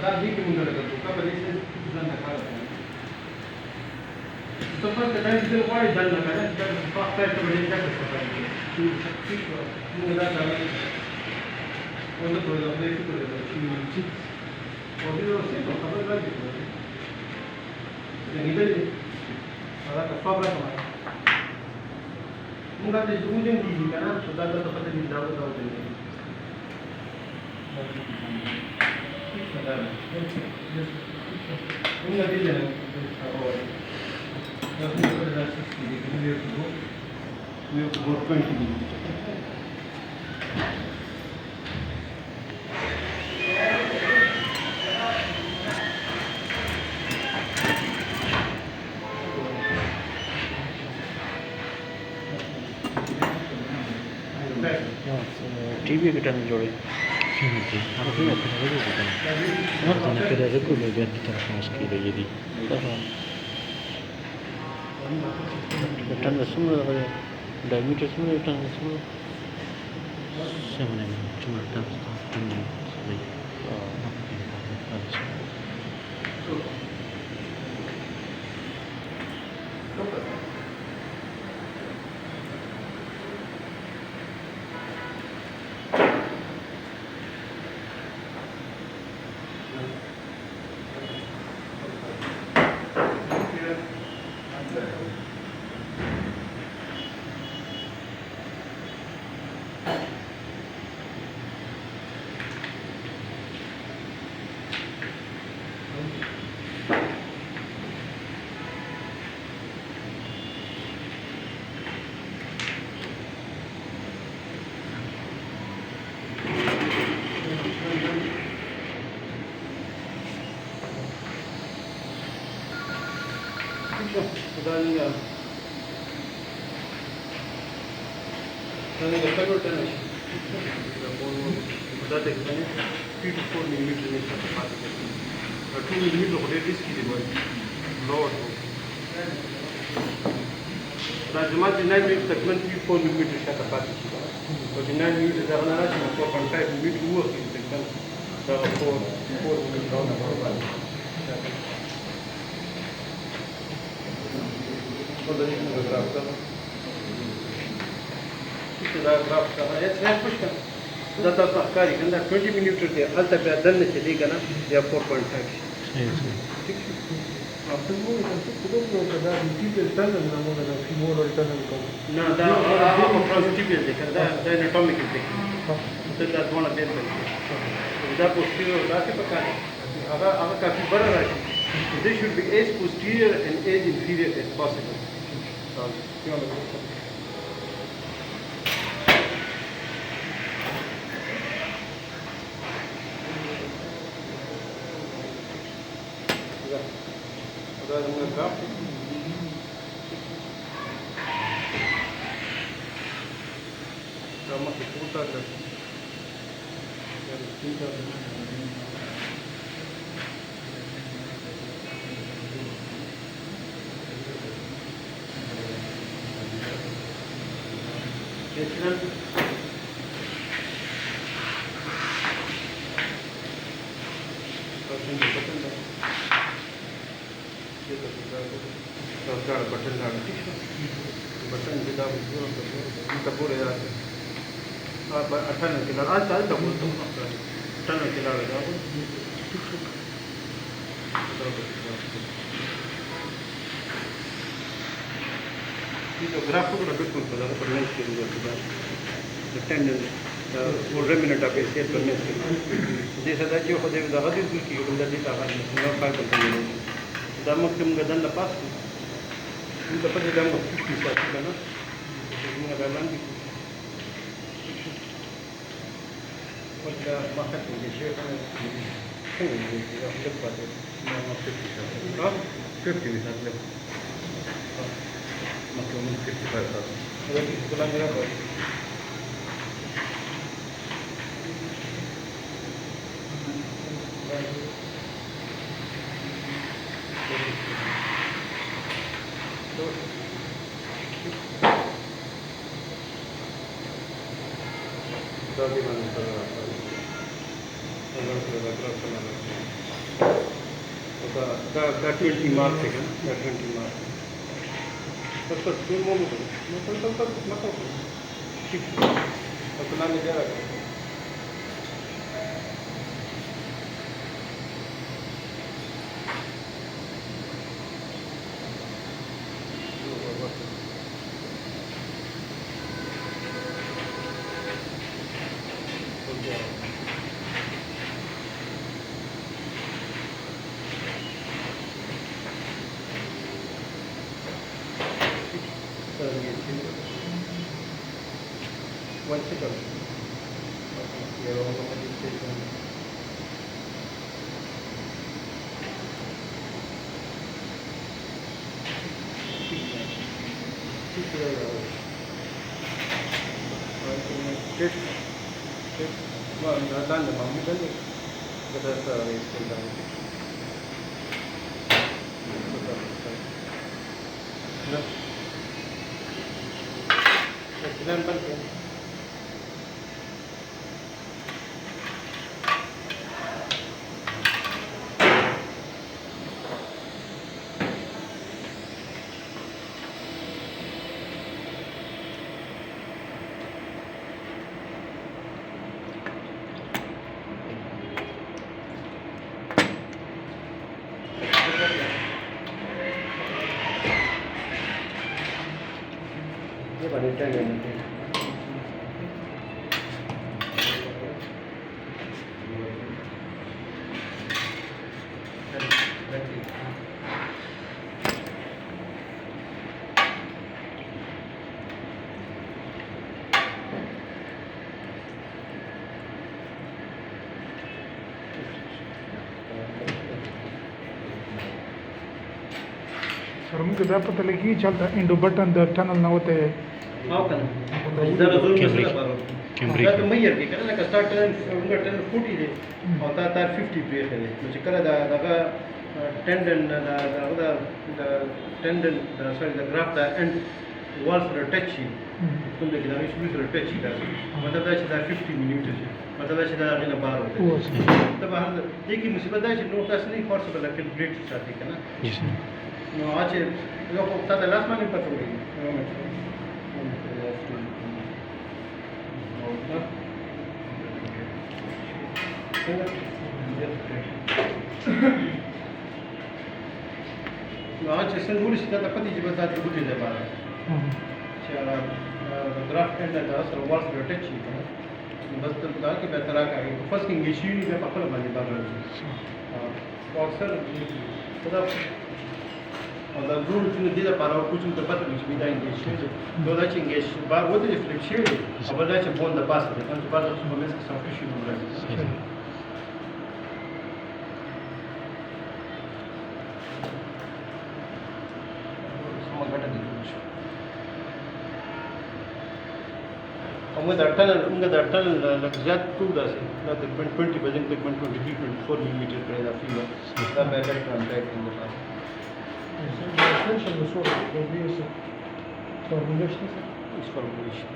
dar mică unde legătură, că pe liste zanna care. To fakt da jest była i zanna care, dar fakt to będzie tak to fakt. Nu da da. Unde to da pleci to da. Și poate o să to avem la zi. Ni bine. Ala că fabra mai. Nu da deci unde din canal, to da da fata din dau dau de. Una delle favore. La prima cosa da assistere, che mi occupo 20 minuti. TV के टाइम जोड़े Martina per il reculo di abitare maschile ieri. Tanto summa da mito summa tanto summa. Siamo nel cuma tanto quindi sai. Running a convert energy. That explains 3 to 4 millimeter in capacity. 2 millimeter of it is key lower. That's much 9 millimeter segment 4 millimeter capacity. But in 9 millimeter there are 4.5 millimeter work in segment. So 4 millimeter. Da grafika ya pushka da ta tahkari kanda 20 minutes de alta pe danne चलेगा ना या 4.5 ठीक है आप तो वो तो da tipo stanno na moda da fimoro stanno na da आप ट्रांसटिपियल देखा da एनाटॉमिक देखा तो da दोनों बेस da posterior da के पता है अगर काफी बड़ा राशि this should be as posterior and as inferior as possible क्यों बटन बिना पूरे आप 98 किलो आज चाल तक बोलता हूँ 98 किलो लगा ये तो ग्राफ को बिल्कुल पता है पर नहीं किया जाता है टेंडेंस वो रेमिनेंट आप ऐसे करने से जैसा था जो खुद एक दफा दिन की उम्मीद थी ताकि ना पाए करते हैं दामक तुम गदन लपास ini dapat di dalam bisa karena ini ada lagi pada makan ini saya kan ini ya lepas itu nama 50 ah 50 misalnya makan 55 jadi sekarang berapa دادی من سره راځي اگر سره راځي دا 20 مارک څنګه دا 20 مارک تاسو ټول مو مطلب ٹھیک اپنا نے کیا رکھا One second. You're on the meditation. ये बने चाहिए नहीं सर मुझे दा पता लगी चलता इंडो बटन द टनल ना होते हाँ करना इधर जोर में से पारो कैमरे तो मैं यार के करना का स्टार्ट उनका 10 40 दे और तार 50 ब्रेक है मुझे करा दा टेंडन दा टेंडन सॉरी द ग्राफ दा एंड वॉल फॉर टच तुम देखिए ना इसमें फॉर टच दा मतलब दा 50 मिनट है मतलब दा अगला बार होता है तब हर एक ही मुसीबत है नो का नहीं पॉसिबल है कैलकुलेट साथी का ना जी sir no ace eu optat de las mani pentru mine no ace sunt guri și data pati jiba data guri de bara și ala draft end da să walls de touch बस तो da कि बेहतर का है first English ही में पकड़ मानी बाबा और सर थोड़ा da drumul cine de para o cucim de patru și mi-a îngeșit. Do da ce îngeș, ba o de reflexie, a da ce bun de pasă, de când ba da să mă că s-a fi și nu vreau. Să mă gata de drum. उनका टनल लग्जत टूट दा से ना तकरीबन 20 बजे तकरीबन 23 24 मिलीमीटर करे दा फील दा better contact in the pass Essential resource dobije formulation is formulation.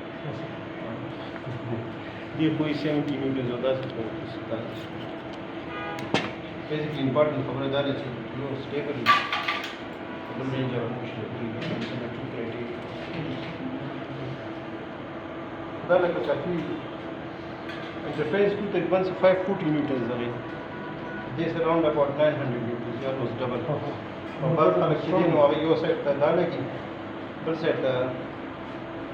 দিয়ে कोई 70 न्यूटन जो 10 को इसका basically important खबरदार है लो स्टेबल तो रेंज और मुश्किल है टू क्राइटेरिया दा लगा काफी इंटरफेस को तकरीबन 540 न्यूटन है this around about 900 newtons almost double और बात अलग चीज़ें नो अभी यो सेट डाले की बस सेट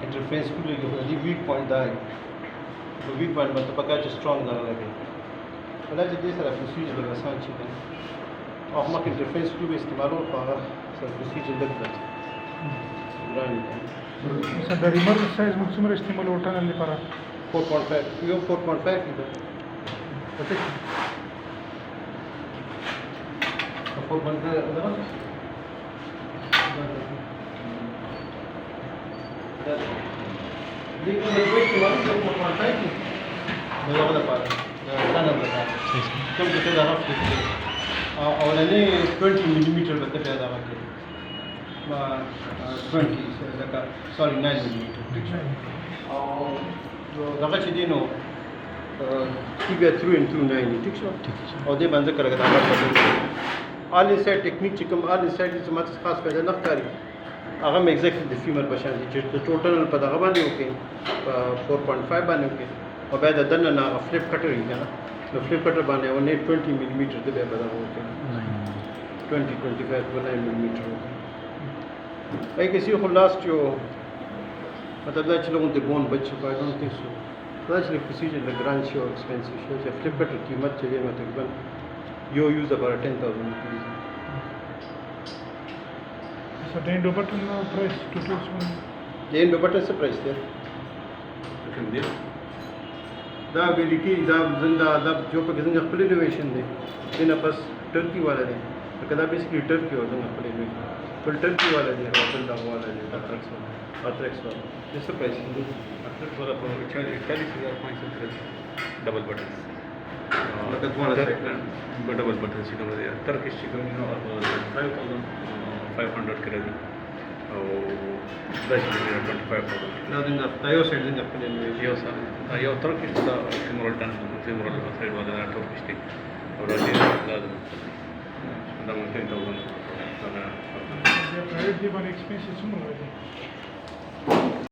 इंटरफेस को लेके वीक पॉइंट दा है तो वीक पॉइंट मतलब पक्का जो स्ट्रांग डाला लगे वला जो दिस तरह प्रोसीजर लगा आसान चीज़ है और हम इंटरफेस को भी इस्तेमाल हो पा सर प्रोसीजर लगता है grand sir the reamer size maximum estimul tunnel ले para 4.5 यो 4.5 इधर ओके 4.5 उधर देखो मैं कोई किमान 4.5 बोला वाला पार टनल बता कम कितने ज़्यादा फिट और ने 20 मिलीमीटर बता पैदा होते 20 सॉरी 9 मिलीमीटर और जो जगह चीज़ें नो بیا through and through 90 ٹھیک شو او دې باندې کړه دا all inside technique چې کوم all inside چې ماته خاص پیدا نه ښکاري هغه مې exactly د فیمر بشان دي چې ټوټل په دغه باندې وکړي په 4.5 باندې وکړي او بیا د دننه نه فلپ کټر یې کنه نو فلپ کټر باندې ونه 20 ملي میټر د بیا بدل وکړي 20-25 ملي میټر وکړي کې سی خو لاست یو مطلب دا چې لږ د بون بچ په اړه نه تاسو دا چې پروسیجر د ګران شو ایکسپنسیو شو چې فلپ کټر قیمت چې دی نو تقریبا یو یوز about 10,000 rupees So the Indo button price to this one. د انډو بټن څه پرایس دی دا امریکي دا زنده دا جو په څنګه خپل انوویشن دی دنه پس ټرکی والا دی کدا بیسیکلی ټرکی او څنګه خپل انوویشن ټول ټرکی والا دی خپل دا والا دی اترکس والا څه پرایس دی اترکس والا په 40,500 double button لکه څومره سایت double button چې کوم دی ترکیش چې کوم نو 5,500 کړی دی او داش دی 25,000 دا څنګه دا یو سایت څنګه خپل انوویشن یو سره یو ترکیش دا فیمورال ټان فیمورال سایډ والا ترکیش دی او راځي دا مونږ ته دا The private given expenses similar.